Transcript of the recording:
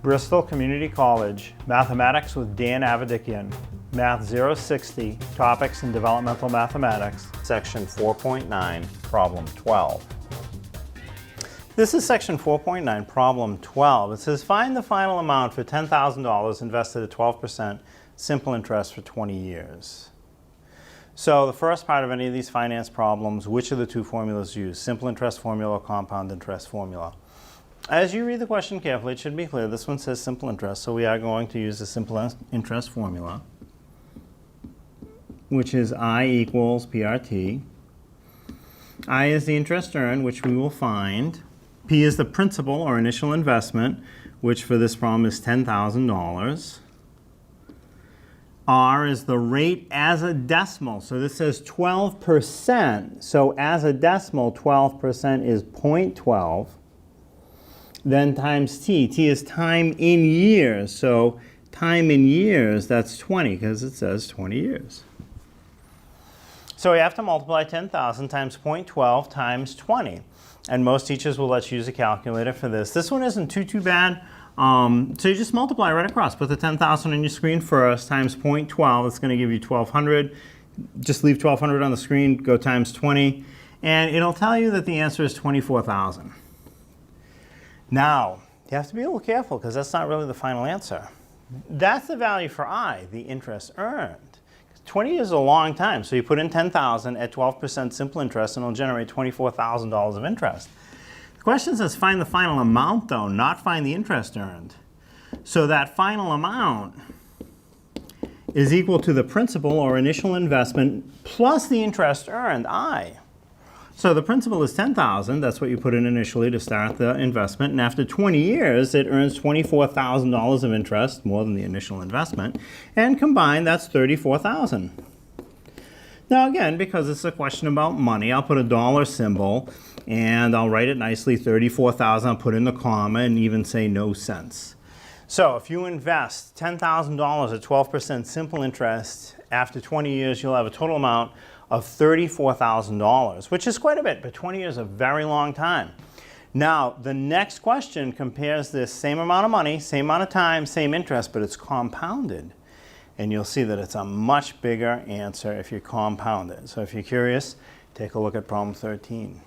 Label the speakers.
Speaker 1: Bristol Community College, Mathematics with Dan Avedikian, Math 060, Topics in Developmental Mathematics,
Speaker 2: Section 4.9, Problem 12.
Speaker 1: This is Section 4.9, Problem 12. It says, find the final amount for $10,000 invested at 12% simple interest for 20 years. So the first part of any of these finance problems, which of the two formulas used? Simple interest formula or compound interest formula? As you read the question carefully, it should be clear. This one says simple interest, so we are going to use the simple interest formula, which is I equals PRT. I is the interest earned, which we will find. P is the principal or initial investment, which for this problem is $10,000. R is the rate as a decimal. So this says 12%. So as a decimal, 12% is 0.12. Then times T. T is time in years. So time in years, that's 20 because it says 20 years. So we have to multiply 10,000 times 0.12 times 20. And most teachers will let you use a calculator for this. This one isn't too bad. So you just multiply right across. Put the 10,000 on your screen first times 0.12. It's going to give you 1,200. Just leave 1,200 on the screen. Go times 20. And it'll tell you that the answer is 24,000. Now, you have to be a little careful because that's not really the final answer. That's the value for I, the interest earned. 20 years is a long time, so you put in 10,000 at 12% simple interest and it'll generate $24,000 of interest. The question says find the final amount though, not find the interest earned. So that final amount is equal to the principal or initial investment plus the interest earned, I. So the principal is 10,000, that's what you put in initially to start the investment, and after 20 years it earns $24,000 of interest, more than the initial investment, and combined that's $34,000. Now again, because it's a question about money, I'll put a dollar symbol and I'll write it nicely, 34,000, I'll put in the comma and even say no cents. So if you invest $10,000 at 12% simple interest, after 20 years you'll have a total amount of $34,000, which is quite a bit, but 20 years is a very long time. Now, the next question compares this same amount of money, same amount of time, same interest, but it's compounded. And you'll see that it's a much bigger answer if you compound it. So if you're curious, take a look at problem 13.